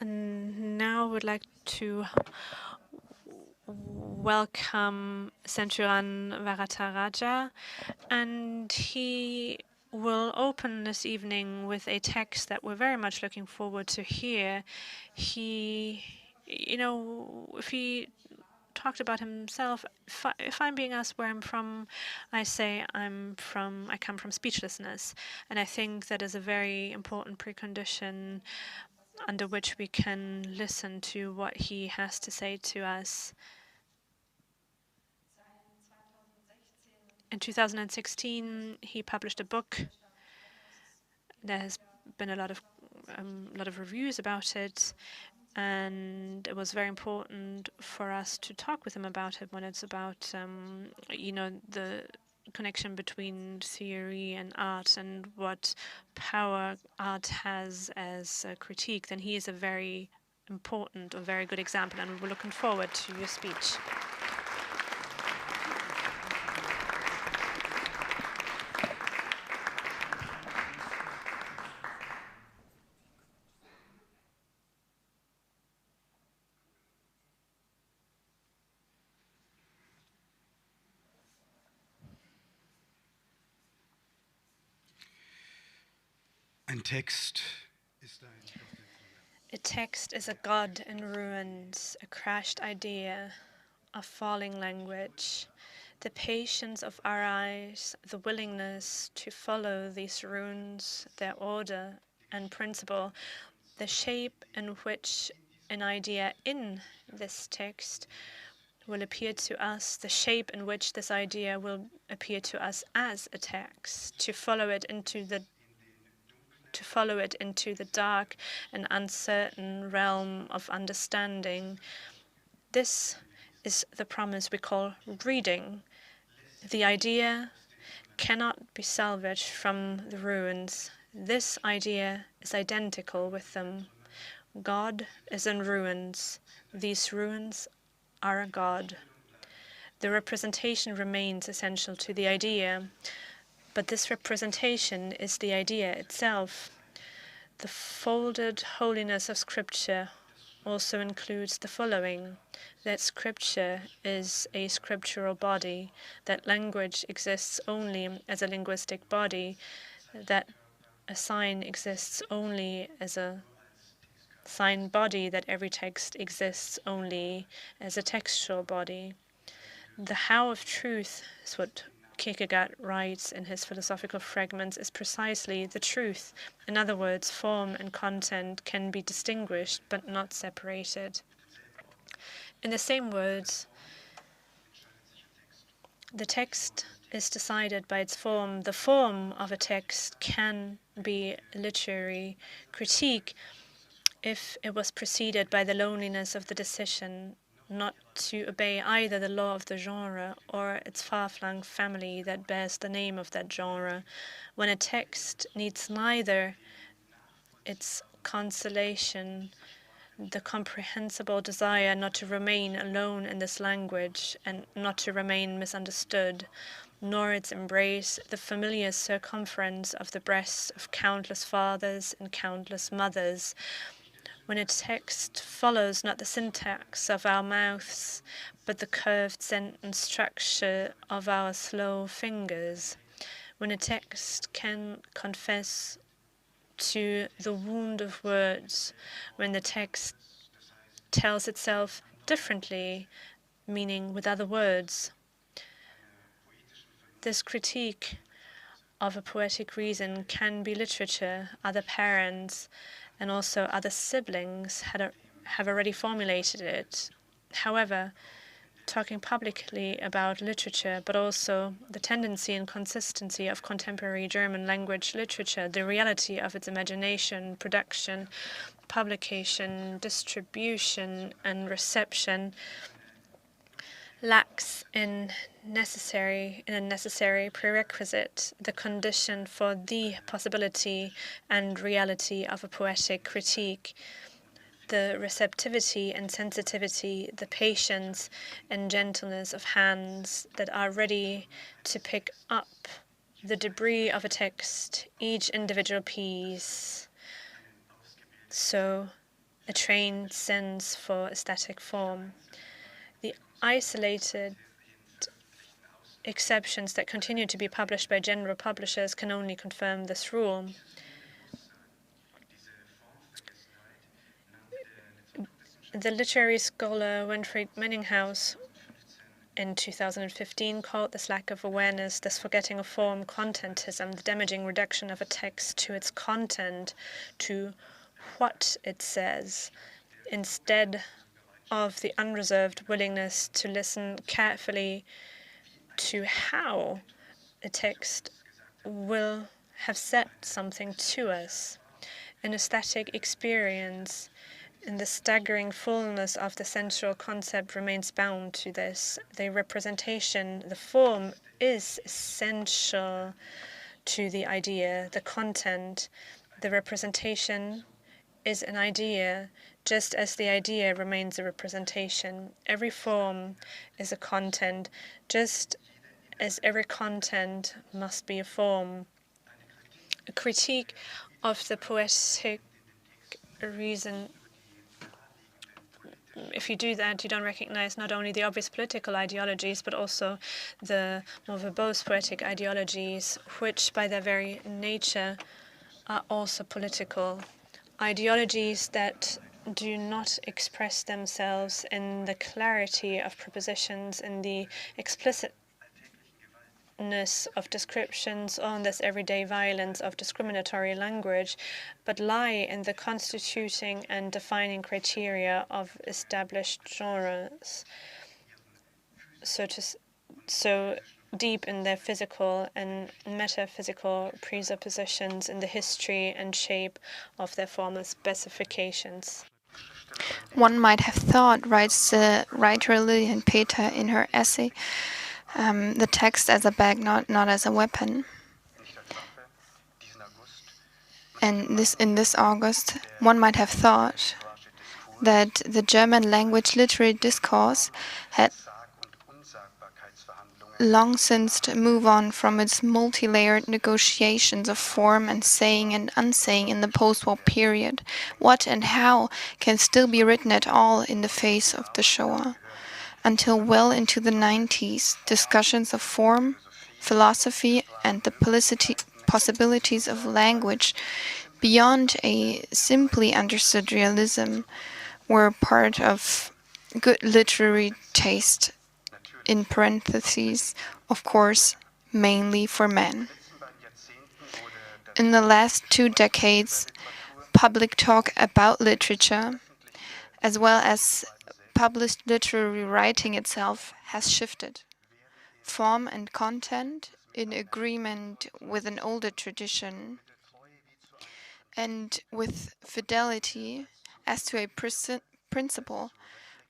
And now I would like to welcome Senthuran Varatharajah, and he will open this evening with a text that we're very much looking forward to hear. If he talked about himself, if I'm being asked where I'm from, I say I come from speechlessness, and I think that is a very important precondition under which we can listen to what he has to say to us. In 2016, he published a book. There has been a lot of reviews about it, and it was very important for us to talk with him about it when it's about, the connection between theory and art and what power art has as a critique. Then he is a very important, a very good example, and we're looking forward to your speech. A text is a god in ruins, a crashed idea, a falling language. The patience of our eyes, the willingness to follow these runes, their order and principle, the shape in which an idea in this text will appear to us, the shape in which this idea will appear to us as a text, to follow it into the dark and uncertain realm of understanding. This is the promise we call reading. The idea cannot be salvaged from the ruins. This idea is identical with them. God is in ruins. These ruins are a God. The representation remains essential to the idea, but this representation is the idea itself. The folded holiness of Scripture also includes the following: that Scripture is a scriptural body, that language exists only as a linguistic body, that a sign exists only as a sign body, that every text exists only as a textual body. The how of truth is what Kierkegaard writes in his philosophical fragments, is precisely the truth. In other words, form and content can be distinguished but not separated. In the same words, the text is decided by its form. The form of a text can be literary critique if it was preceded by the loneliness of the decision not to obey either the law of the genre or its far-flung family that bears the name of that genre. When a text needs neither its consolation, the comprehensible desire not to remain alone in this language and not to remain misunderstood, nor its embrace the familiar circumference of the breasts of countless fathers and countless mothers, when a text follows not the syntax of our mouths, but the curved sentence structure of our slow fingers, when a text can confess to the wound of words, when the text tells itself differently, meaning with other words. This critique of a poetic reason can be literature. Other parents and also other siblings have already formulated it. However, talking publicly about literature, but also the tendency and consistency of contemporary German language literature, the reality of its imagination, production, publication, distribution, and reception, lacks in a necessary prerequisite, the condition for the possibility and reality of a poetic critique, the receptivity and sensitivity, the patience and gentleness of hands that are ready to pick up the debris of a text, each individual piece, so a trained sense for aesthetic form. The isolated exceptions that continue to be published by general publishers can only confirm this rule. The literary scholar Winfried Menninghaus in 2015 called this lack of awareness, this forgetting of form, contentism, the damaging reduction of a text to its content, to what it says, instead of the unreserved willingness to listen carefully to how a text will have said something to us. An aesthetic experience in the staggering fullness of the central concept remains bound to this. The representation, the form, is essential to the idea, the content. The representation is an idea, just as the idea remains a representation. Every form is a content, just as every content must be a form. A critique of the poetic reason. If you do that, you don't recognize not only the obvious political ideologies, but also the more verbose poetic ideologies, which by their very nature are also political. Ideologies that do not express themselves in the clarity of propositions, in the explicitness of descriptions, or in this everyday violence of discriminatory language, but lie in the constituting and defining criteria of established genres, so deep in their physical and metaphysical presuppositions, in the history and shape of their formal specifications. One might have thought, writes the writer Lilian Peter in her essay, the text as a bag, not as a weapon. And in this August, one might have thought that the German language literary discourse had long since moved on from its multi-layered negotiations of form and saying and unsaying in the post-war period. What and how can still be written at all in the face of the Shoah? Until well into the 90s, discussions of form, philosophy, and the possibilities of language beyond a simply understood realism were part of good literary taste, in parentheses, of course, mainly for men. In the last 2 decades, public talk about literature, as well as published literary writing itself, has shifted. Form and content, in agreement with an older tradition, and with fidelity as to a principle,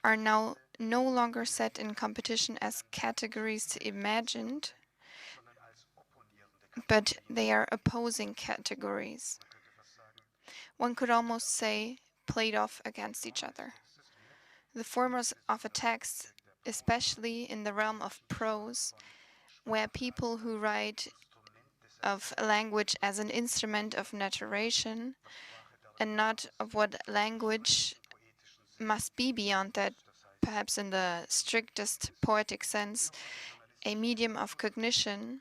are now no longer set in competition as categories to imagined, but they are opposing categories. One could almost say played off against each other. The formers of a text, especially in the realm of prose, where people who write of language as an instrument of narration and not of what language must be beyond that, perhaps in the strictest poetic sense, a medium of cognition,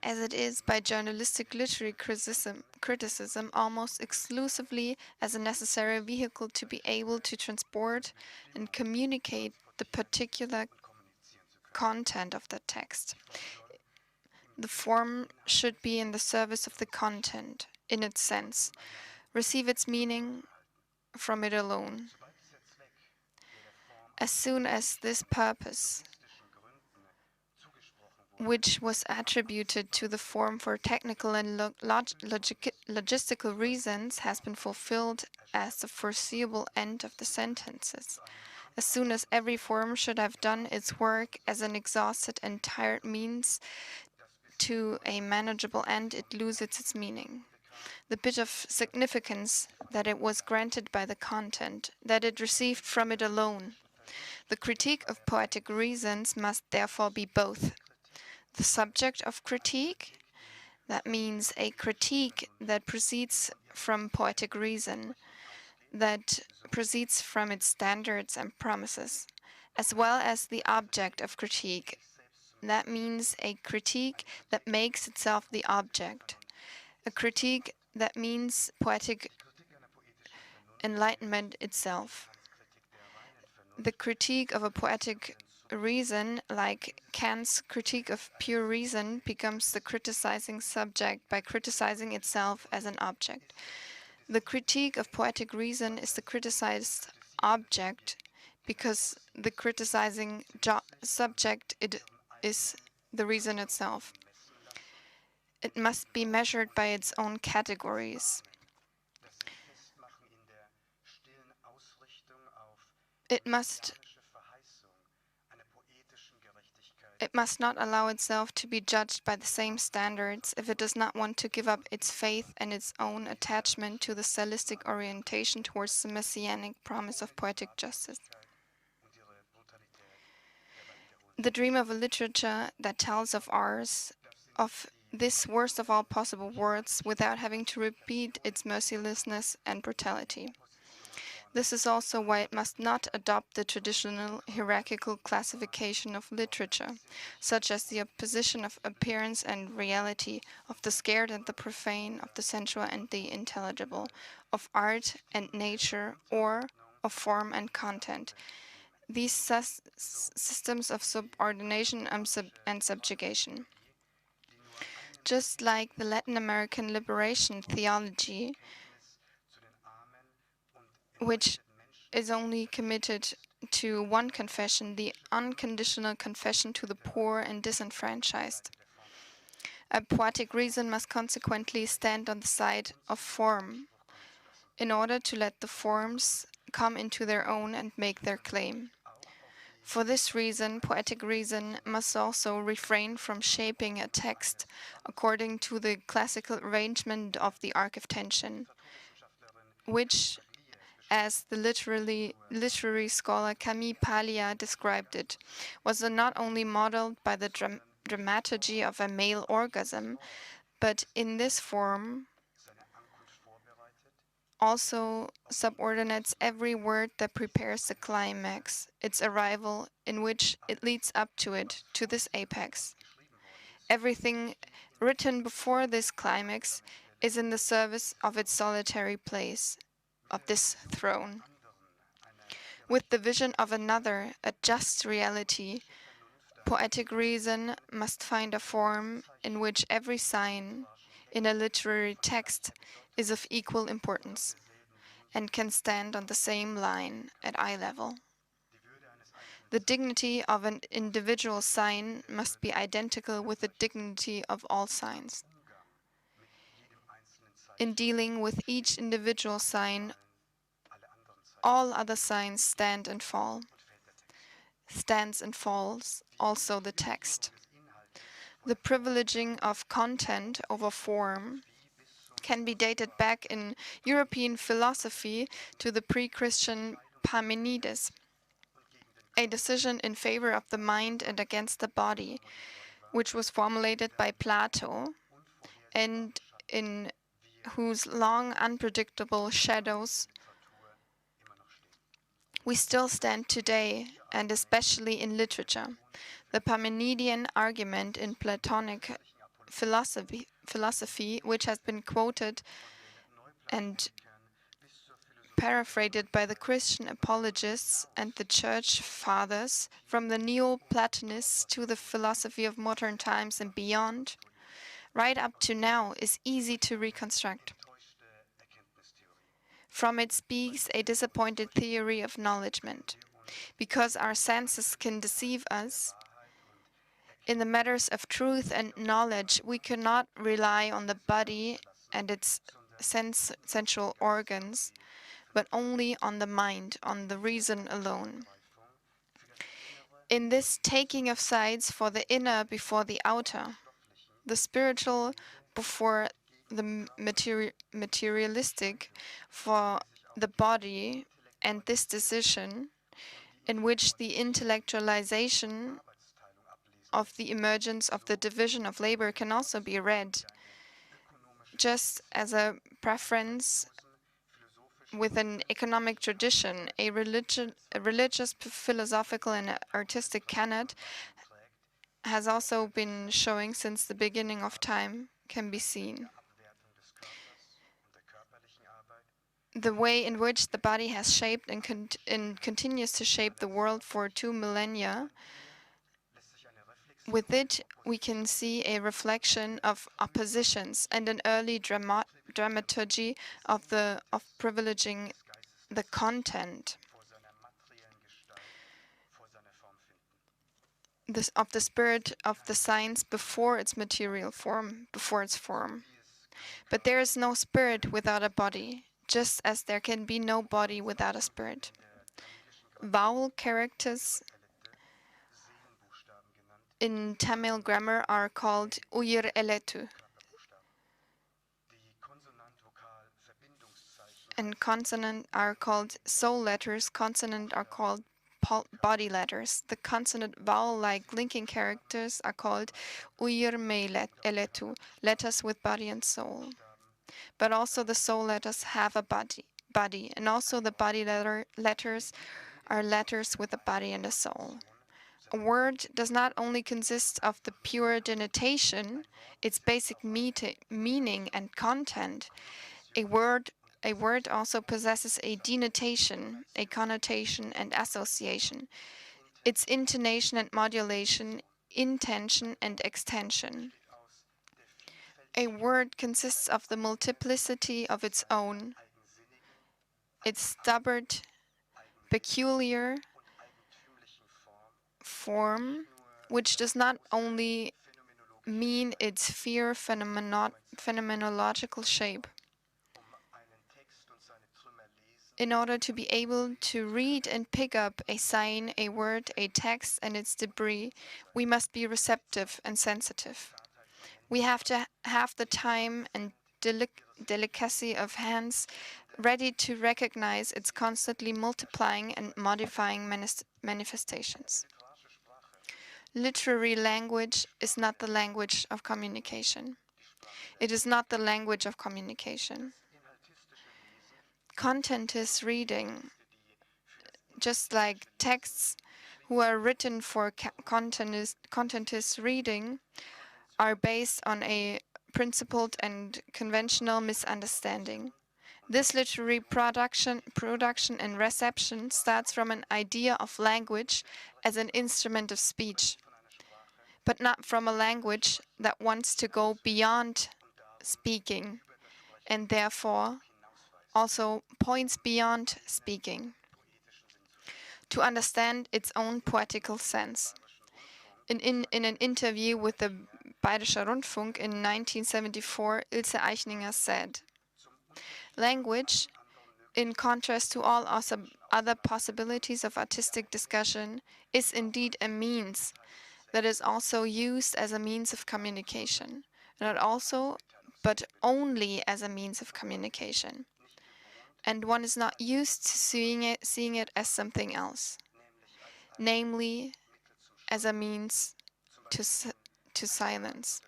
as it is by journalistic literary criticism almost exclusively as a necessary vehicle to be able to transport and communicate the particular content of the text. The form should be in the service of the content, in its sense, receive its meaning from it alone. As soon as this purpose, which was attributed to the form for technical and logistical reasons, has been fulfilled as the foreseeable end of the sentences. As soon as every form should have done its work as an exhausted and tired means to a manageable end, it loses its meaning. The bit of significance that it was granted by the content, that it received from it alone. The critique of poetic reasons must therefore be both. The subject of critique, that means a critique that proceeds from poetic reason, that proceeds from its standards and promises, as well as the object of critique. That means a critique that makes itself the object. A critique that means poetic enlightenment itself. The critique of a poetic reason, like Kant's critique of pure reason, becomes the criticizing subject by criticizing itself as an object. The critique of poetic reason is the criticized object because the criticizing subject it is the reason itself. It must be measured by its own categories. It must not allow itself to be judged by the same standards if it does not want to give up its faith and its own attachment to the stylistic orientation towards the messianic promise of poetic justice. The dream of a literature that tells of ours, of this worst of all possible words, without having to repeat its mercilessness and brutality. This is also why it must not adopt the traditional hierarchical classification of literature, such as the opposition of appearance and reality, of the scared and the profane, of the sensual and the intelligible, of art and nature, or of form and content. These systems of subordination and subjugation. Just like the Latin American liberation theology, which is only committed to one confession, the unconditional confession to the poor and disenfranchised. A poetic reason must consequently stand on the side of form, in order to let the forms come into their own and make their claim. For this reason, poetic reason must also refrain from shaping a text according to the classical arrangement of the arc of tension, which, as the literary scholar Camille Paglia described it, was not only modeled by the dramaturgy of a male orgasm, but in this form also subordinates every word that prepares the climax, its arrival, in which it leads up to it, to this apex. Everything written before this climax is in the service of its solitary place, of this throne. With the vision of another, a just reality, poetic reason must find a form in which every sign in a literary text is of equal importance and can stand on the same line at eye level. The dignity of an individual sign must be identical with the dignity of all signs. In dealing with each individual sign, all other signs stand and fall. Stands and falls also the text. The privileging of content over form can be dated back in European philosophy to the pre-Christian Parmenides, a decision in favor of the mind and against the body, which was formulated by Plato, and in whose long unpredictable shadows we still stand today, and especially in literature. The Parmenidean argument in Platonic philosophy, which has been quoted and paraphrased by the Christian apologists and the Church Fathers, from the Neoplatonists to the philosophy of modern times and beyond, right up to now, is easy to reconstruct. From it speaks a disappointed theory of knowledgement. Because our senses can deceive us, in the matters of truth and knowledge, we cannot rely on the body and its sensual organs, but only on the mind, on the reason alone. In this taking of sides for the inner before the outer, the spiritual before the materialistic for the body, and this decision, in which the intellectualization of the emergence of the division of labor can also be read, just as a preference with an economic tradition, a religious, philosophical, and artistic canon has also been showing since the beginning of time, can be seen. The way in which the body has shaped and continues to shape the world for 2 millennia, with it we can see a reflection of oppositions and an early dramaturgy of privileging the content of the spirit of the science before its material form, before its form. But there is no spirit without a body, just as there can be no body without a spirit. Vowel characters in Tamil grammar are called uyir eletu, and consonant are called soul letters, consonant are called body letters. The consonant vowel-like linking characters are called uyir me eletu, letters with body and soul. But also the soul letters have a body, and also the body letters are letters with a body and a soul. A word does not only consist of the pure denotation, its basic meaning and content. A word also possesses a denotation, a connotation and association, its intonation and modulation, intension and extension. A word consists of the multiplicity of its own, its stubborn, peculiar form, which does not only mean its phenomenological shape. In order to be able to read and pick up a sign, a word, a text, and its debris, we must be receptive and sensitive. We have to have the time and delicacy of hands ready to recognize its constantly multiplying and modifying manifestations. Literary language is not the language of communication. It is not the language of communication. Contentist reading, just like texts who are written for contentist reading, are based on a principled and conventional misunderstanding. This literary production and reception starts from an idea of language as an instrument of speech, but not from a language that wants to go beyond speaking and therefore also points beyond speaking to understand its own poetical sense. In an interview with the Bayerischer Rundfunk in 1974, Ilse Eichninger said, "Language, in contrast to all other possibilities of artistic discussion, is indeed a means that is also used as a means of communication, not also, but only as a means of communication. And one is not used to seeing it as something else, namely as a means to silence.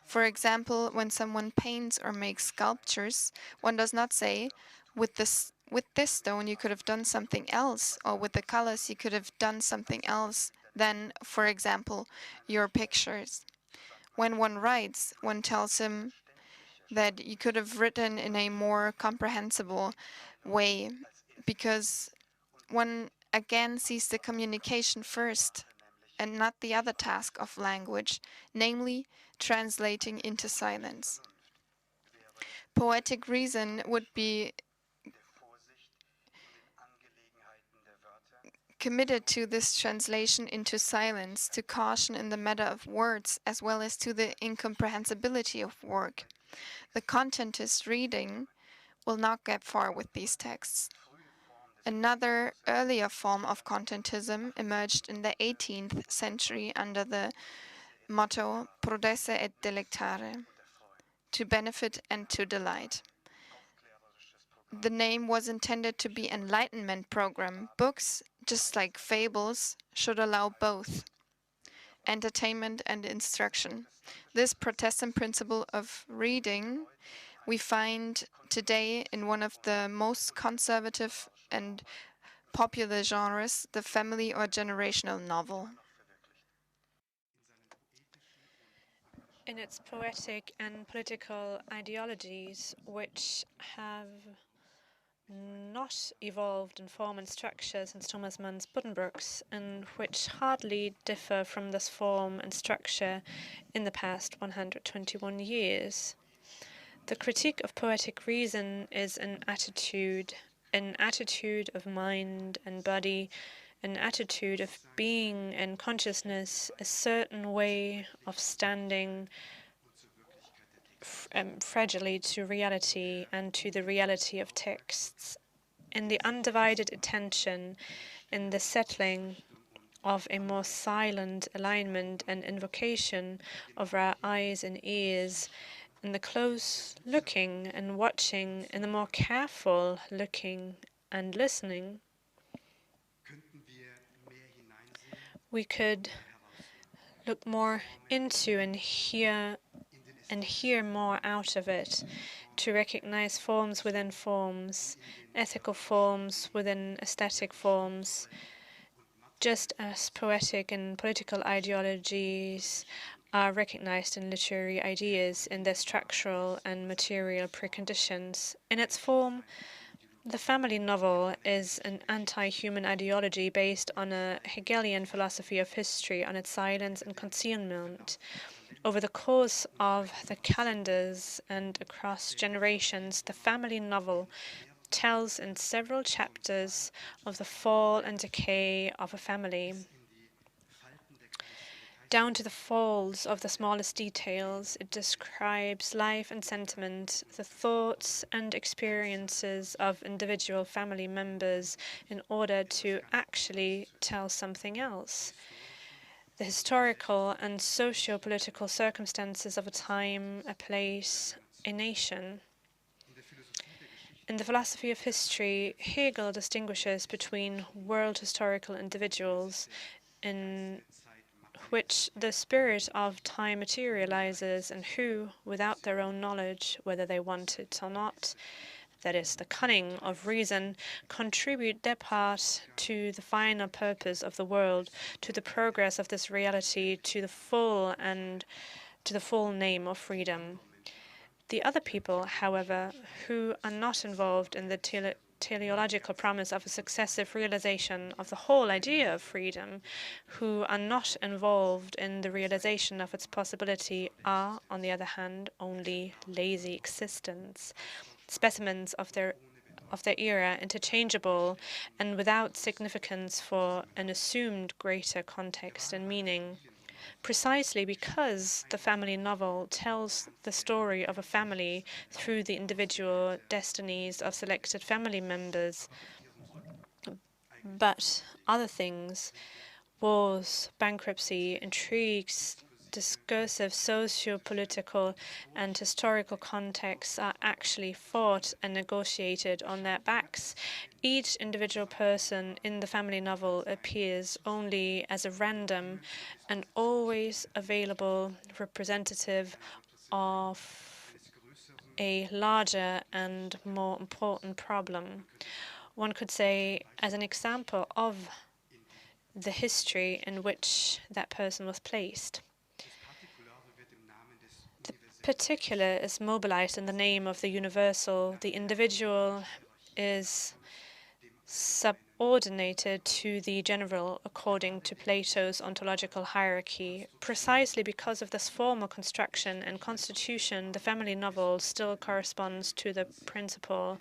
For example, when someone paints or makes sculptures, one does not say, with this stone you could have done something else, or with the colors you could have done something else than, for example, your pictures. When one writes, one tells him that you could have written in a more comprehensible way, because one again sees the communication first and not the other task of language, namely translating into silence. Poetic reason would be committed to this translation into silence, to caution in the matter of words, as well as to the incomprehensibility of work. The contentist reading will not get far with these texts. Another earlier form of contentism emerged in the 18th century under the motto prodesse et delectare, to benefit and to delight. The name was intended to be an enlightenment program. Books, just like fables, should allow both entertainment and instruction. This Protestant principle of reading we find today in one of the most conservative and popular genres, the family or generational novel. In its poetic and political ideologies, which have not evolved in form and structure since Thomas Mann's Buddenbrooks, and which hardly differ from this form and structure in the past 121 years. The critique of poetic reason is an attitude of mind and body, an attitude of being and consciousness, a certain way of standing fragilely to reality and to the reality of texts. In the undivided attention, in the settling of a more silent alignment and invocation of our eyes and ears, in the close looking and watching, in the more careful looking and listening, we could look more into and hear more out of it, to recognize forms within forms, ethical forms within aesthetic forms, just as poetic and political ideologies are recognized in literary ideas in their structural and material preconditions. In its form, the family novel is an anti-human ideology based on a Hegelian philosophy of history, on its silence and concealment. Over the course of the calendars and across generations, the family novel tells in several chapters of the fall and decay of a family. Down to the folds of the smallest details, it describes life and sentiment, the thoughts and experiences of individual family members in order to actually tell something else. The historical and socio-political circumstances of a time, a place, a nation. In the philosophy of history, Hegel distinguishes between world historical individuals in which the spirit of time materializes and who, without their own knowledge, whether they want it or not, that is, the cunning of reason, contribute their part to the final purpose of the world, to the progress of this reality, to the full name of freedom. The other people, however, who are not involved in the teleological promise of a successive realization of the whole idea of freedom, who are not involved in the realization of its possibility, are, on the other hand, only lazy existence, specimens of their era, interchangeable and without significance for an assumed greater context and meaning. Precisely because the family novel tells the story of a family through the individual destinies of selected family members, but other things, wars, bankruptcy, intrigues, discursive socio-political and historical contexts are actually fought and negotiated on their backs. Each individual person in the family novel appears only as a random and always available representative of a larger and more important problem. One could say, as an example of the history in which that person was placed. The particular is mobilized in the name of the universal. The individual is subordinated to the general according to Plato's ontological hierarchy. Precisely because of this formal construction and constitution, the family novel still corresponds to the principle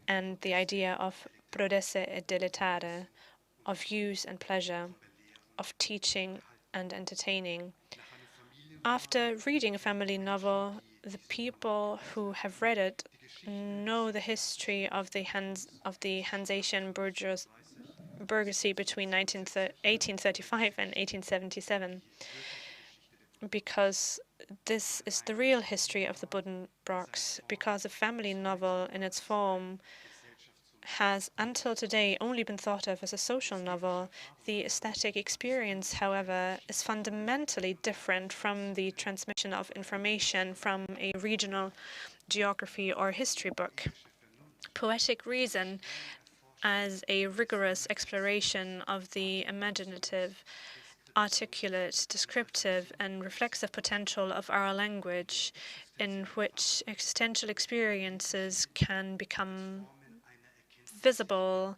and the idea of prodesse et deletare, of use and pleasure, of teaching and entertaining. After reading a family novel, the people who have read it know the history of the Hansatian burgeoisie between 1835 and 1877, because this is the real history of the Buddenbrooks, because a family novel in its form has until today only been thought of as a social novel. The aesthetic experience, however, is fundamentally different from the transmission of information from a regional geography or history book. Poetic reason as a rigorous exploration of the imaginative, articulate, descriptive, and reflexive potential of our language, in which existential experiences can become visible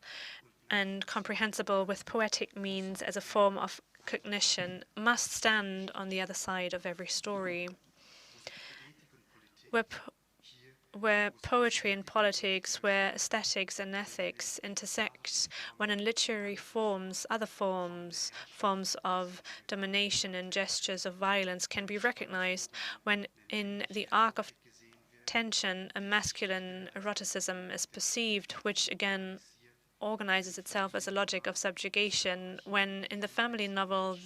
and comprehensible with poetic means as a form of cognition, must stand on the other side of every story. Where poetry and politics, where aesthetics and ethics intersect, when in literary forms, other forms of domination and gestures of violence can be recognized, when in the arc of tension a masculine eroticism is perceived, which again organizes itself as a logic of subjugation, when in the family novel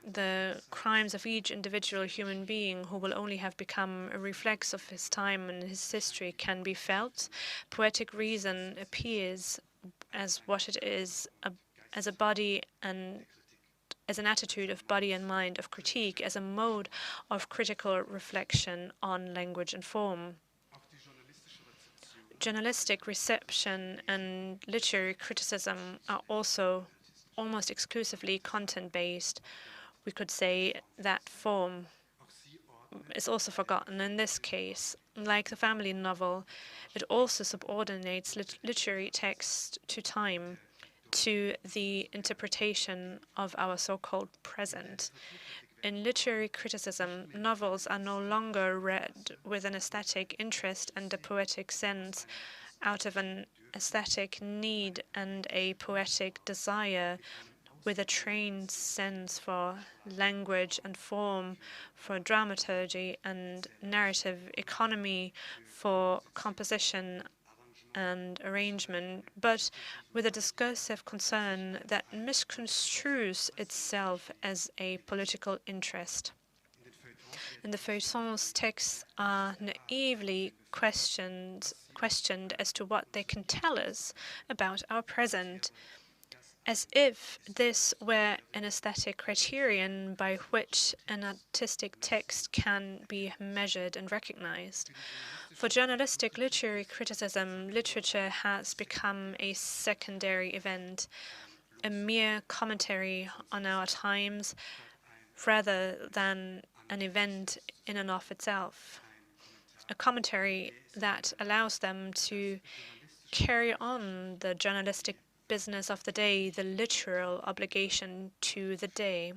the crimes of each individual human being who will only have become a reflex of his time and his history can be felt, poetic reason appears as what it is, as a body and as an attitude of body and mind, of critique, as a mode of critical reflection on language and form. Journalistic reception and literary criticism are also almost exclusively content-based. We could say that form is also forgotten in this case. Like the family novel, it also subordinates literary text to time, to the interpretation of our so-called present. In literary criticism, novels are no longer read with an aesthetic interest and a poetic sense, out of an aesthetic need and a poetic desire, with a trained sense for language and form, for dramaturgy and narrative economy, for composition and arrangement, but with a discursive concern that misconstrues itself as a political interest. In the feuilletons, texts are naively questioned as to what they can tell us about our present, as if this were an aesthetic criterion by which an artistic text can be measured and recognized. For journalistic literary criticism, literature has become a secondary event, a mere commentary on our times, rather than an event in and of itself. A commentary that allows them to carry on the journalistic business of the day, the literal obligation to the day.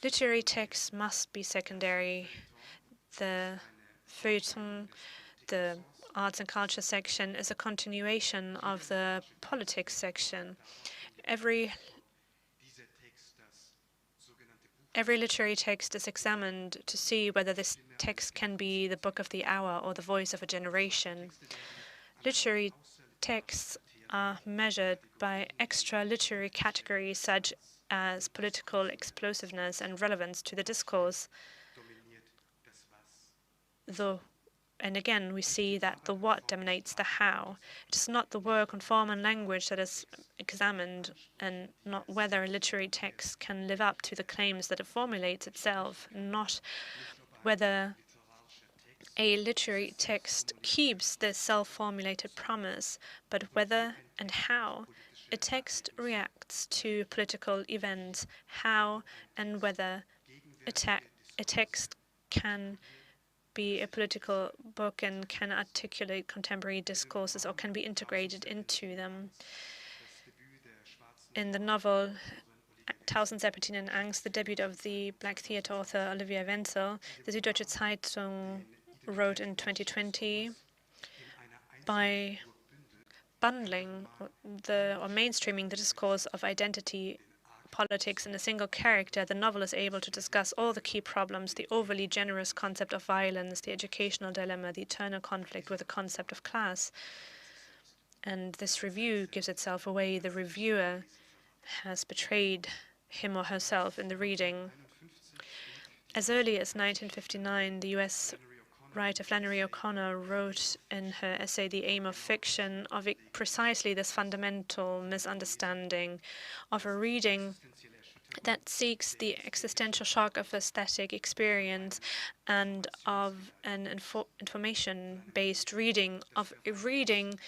Literary texts must be secondary. The feuilleton, the arts and culture section, is a continuation of the politics section. Every literary text is examined to see whether this text can be the book of the hour or the voice of a generation. Literary texts are measured by extra literary categories such as political explosiveness and relevance to the discourse. And again, we see that the what dominates the how. It is not the work on form and language that is examined, and not whether a literary text can live up to the claims that it formulates itself, not whether a literary text keeps this self-formulated promise, but whether and how a text reacts to political events, how and whether a text can be a political book and can articulate contemporary discourses or can be integrated into them. In the novel Tausend Serpentinen Angst, the debut of the Black theatre author Olivia Wenzel, the Süddeutsche Zeitung wrote in 2020, by bundling or mainstreaming the discourse of identity politics in a single character, the novel is able to discuss all the key problems: the overly generous concept of violence, the educational dilemma, the eternal conflict with the concept of class. And this review gives itself away. The reviewer has betrayed him or herself in the reading. As early as 1959, the US writer Flannery O'Connor wrote in her essay The Aim of Fiction of precisely this fundamental misunderstanding of a reading that seeks the existential shock of aesthetic experience and of an information-based reading, of a reading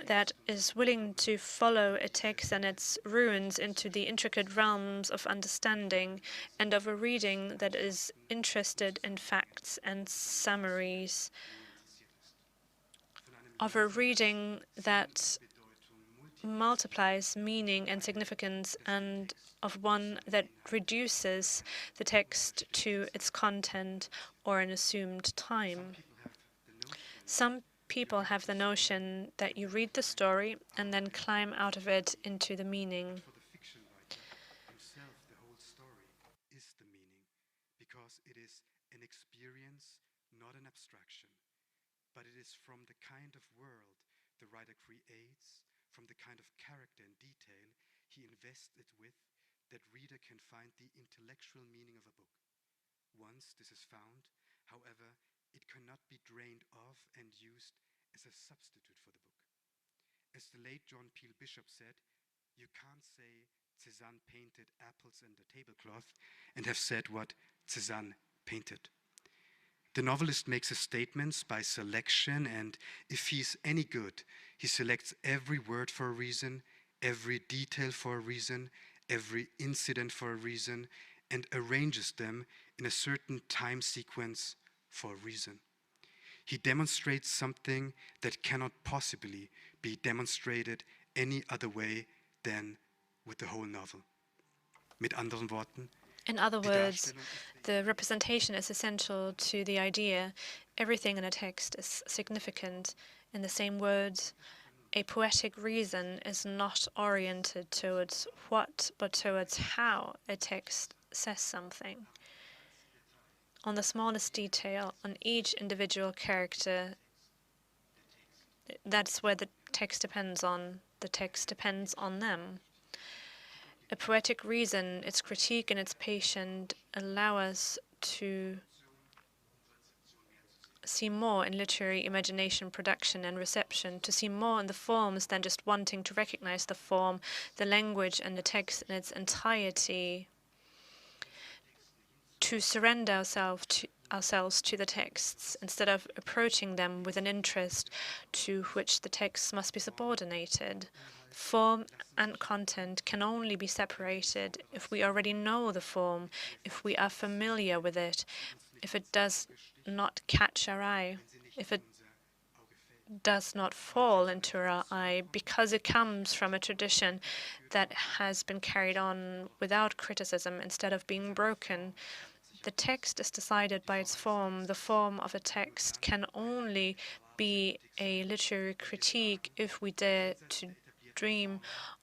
that is willing to follow a text and its ruins into the intricate realms of understanding, and of a reading that is interested in facts and summaries, of a reading that multiplies meaning and significance, and of one that reduces the text to its content or an assumed time. Some people have the notion that you read the story and then climb out of it into the meaning. For the fiction writer himself, the whole story is the meaning, because it is an experience, not an abstraction, but it is from the kind of world the writer creates, from the kind of character and detail he invests it with, that reader can find the intellectual meaning of a book. Once this is found, however, it cannot be drained of and used as a substitute for the book. As the late John Peel Bishop said, you can't say Cézanne painted apples and a tablecloth and have said what Cézanne painted. The novelist makes his statements by selection, and if he's any good, he selects every word for a reason, every detail for a reason, every incident for a reason, and arranges them in a certain time sequence for a reason. He demonstrates something that cannot possibly be demonstrated any other way than with the whole novel. Mit anderen Worten, In other words, the representation is essential to the idea. Everything in a text is significant. In the same words, a poetic reason is not oriented towards what, but towards how a text says something. On the smallest detail, on each individual character, that's where the text depends on. The text depends on them. A poetic reason, its critique and its patience allow us to see more in literary imagination, production and reception, to see more in the forms than just wanting to recognize the form, the language and the text in its entirety, to surrender ourselves to the texts instead of approaching them with an interest to which the texts must be subordinated. Form and content can only be separated if we already know the form, if we are familiar with it, if it does not catch our eye, if it does not fall into our eye, because it comes from a tradition that has been carried on without criticism instead of being broken. The text is decided by its form. The form of a text can only be a literary critique if we dare to dream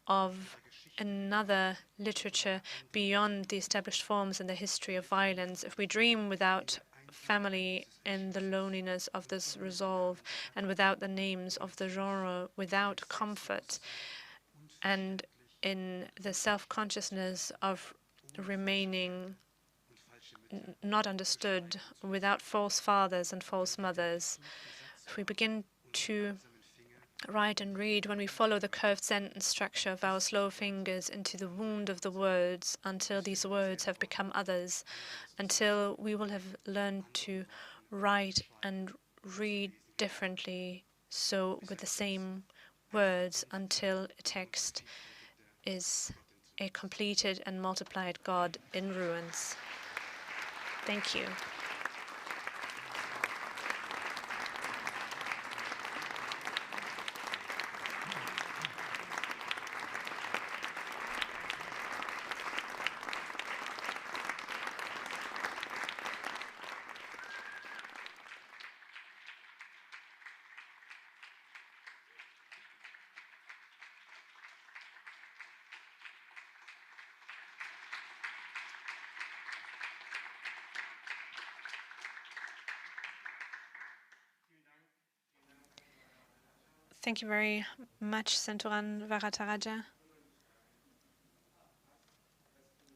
of another literature beyond the established forms in the history of violence, if we dream without family in the loneliness of this resolve, and without the names of the genre, without comfort, and in the self-consciousness of remaining not understood, without false fathers and false mothers. If we begin to write and read, when we follow the curved sentence structure of our slow fingers into the wound of the words, until these words have become others, until we will have learned to write and read differently, so with the same words, until a text is a completed and multiplied God in ruins. Thank you. Thank you very much, Senthuran Varatharajah.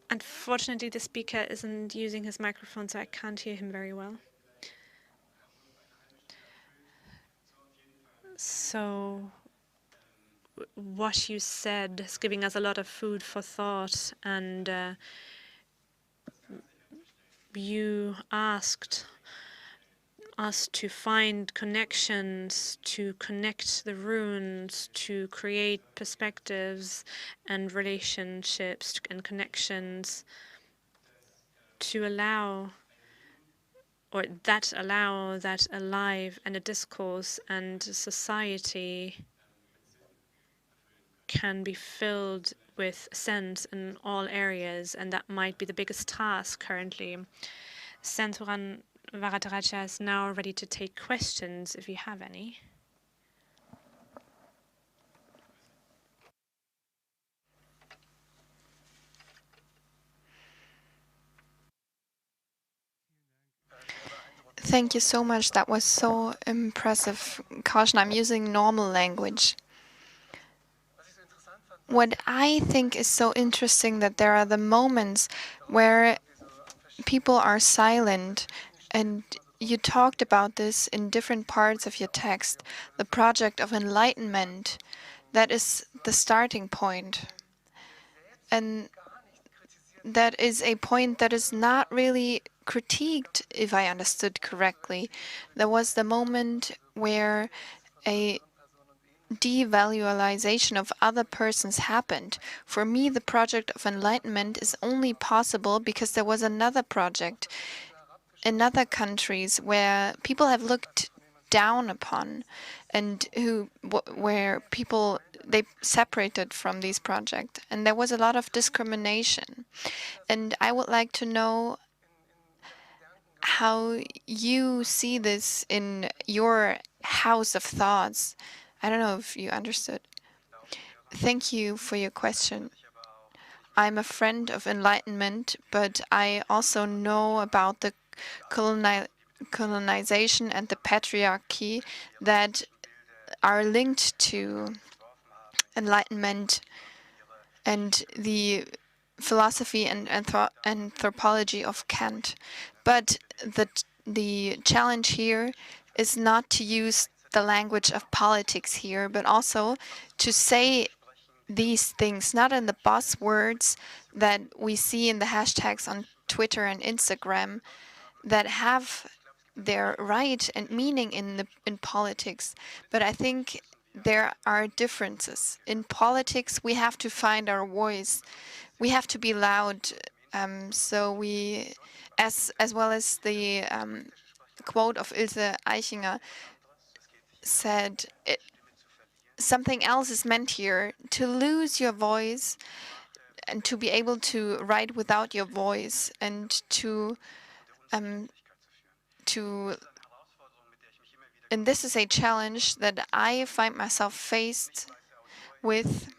Unfortunately, the speaker isn't using his microphone, so I can't hear him very well. So what you said is giving us a lot of food for thought, and you asked us to find connections, to connect the runes, to create perspectives and relationships and connections to allow that alive and a discourse and society can be filled with sense in all areas, and that might be the biggest task currently. Senthuran Varatharajah is now ready to take questions if you have any. Thank you so much. That was so impressive. Caution, I'm using normal language. What I think is so interesting that there are the moments where people are silent, and you talked about this in different parts of your text. The project of enlightenment, that is the starting point. And that is a point that is not really critiqued, if I understood correctly. There was the moment where a devaluation of other persons happened. For me, the project of enlightenment is only possible because there was another project in other countries where people have looked down upon, and where people they separated from these projects, and there was a lot of discrimination. And I would like to know how you see this in your house of thoughts. I don't know if you understood. Thank you for your question. I'm a friend of enlightenment, but I also know about the colonization and the patriarchy that are linked to enlightenment and the philosophy and anthropology of Kant. But the challenge here is not to use the language of politics here, but also to say these things, not in the buzzwords that we see in the hashtags on Twitter and Instagram that have their right and meaning in politics. But I think there are differences. In politics, we have to find our voice. We have to be loud. So we, as well as the quote of Ilse Eichinger said, something else is meant here, to lose your voice and to be able to write without your voice, and and this is a challenge that I find myself faced with.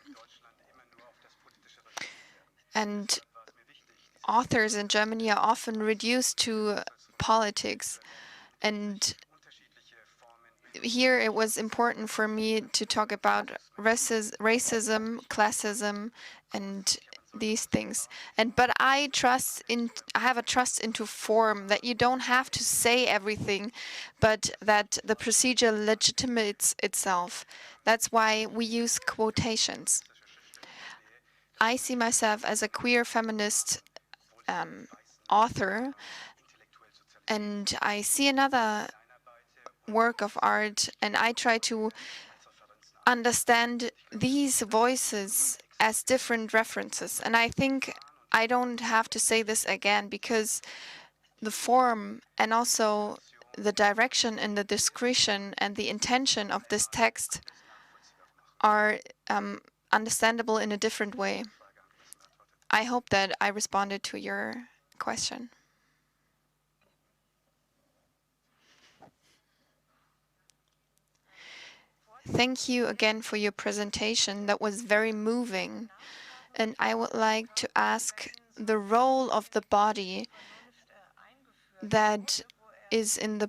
And authors in Germany are often reduced to politics. And here it was important for me to talk about racism, classism, and these things. But I have a trust into form, that you don't have to say everything, but that the procedure legitimates itself. That's why we use quotations. I see myself as a queer feminist author, and I see another work of art, and I try to understand these voices as different references. And I think I don't have to say this again, because the form and also the direction and the discretion and the intention of this text are understandable in a different way. I hope that I responded to your question. Thank you again for your presentation. That was very moving. And I would like to ask the role of the body that is in the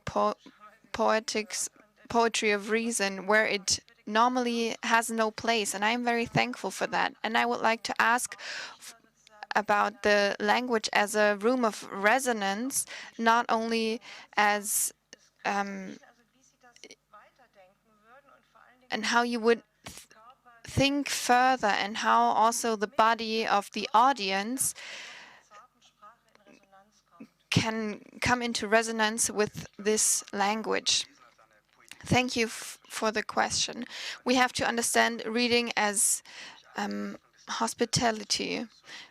poetry of reason, where it normally has no place. And I'm very thankful for that. And I would like to ask about the language as a room of resonance, not only as and how you would think further and how also the body of the audience can come into resonance with this language. Thank you for the question. We have to understand reading as hospitality,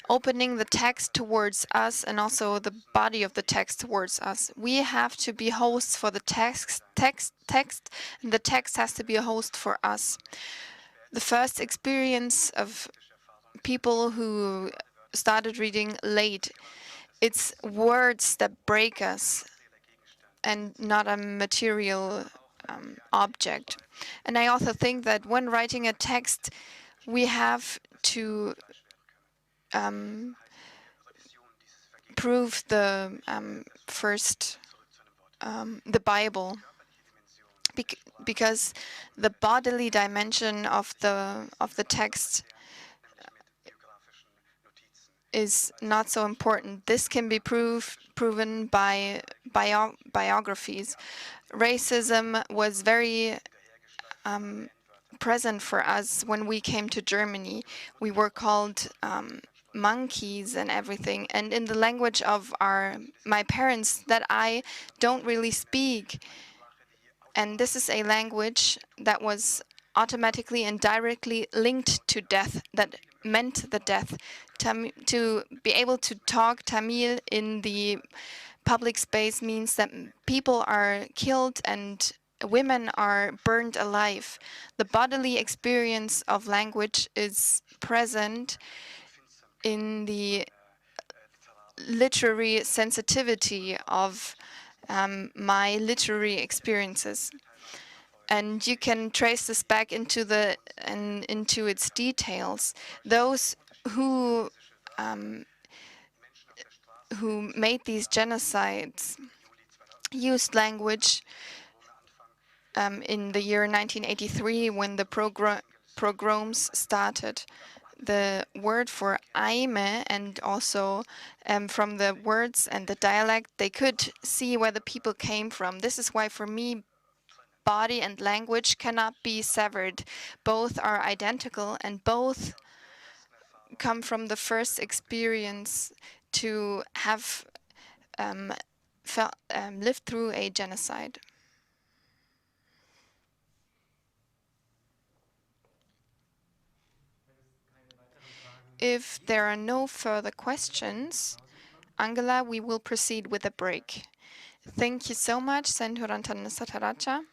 opening the text towards us and also the body of the text towards us. We have to be hosts for the text, and the text has to be a host for us. The first experience of people who started reading late, it's words that break us and not a material object. And I also think that when writing a text, we have to prove the the Bible, because the bodily dimension of the text is not so important. This can be proven by biographies. Racism was very present for us when we came to Germany. We were called monkeys and everything. And in the language of my parents that I don't really speak. And this is a language that was automatically and directly linked to death, that meant the death. To be able to talk Tamil in the public space means that people are killed and women are burned alive. The bodily experience of language is present in the literary sensitivity of my literary experiences. And you can trace this back into its details. Those who made these genocides used language in the year 1983 when the pogroms started. The word for Aime and also from the words and the dialect, they could see where the people came from. This is why for me, body and language cannot be severed. Both are identical and both come from the first experience to have lived through a genocide. If there are no further questions, Angela, we will proceed with a break. Thank you so much, Senthuran Varatharajah.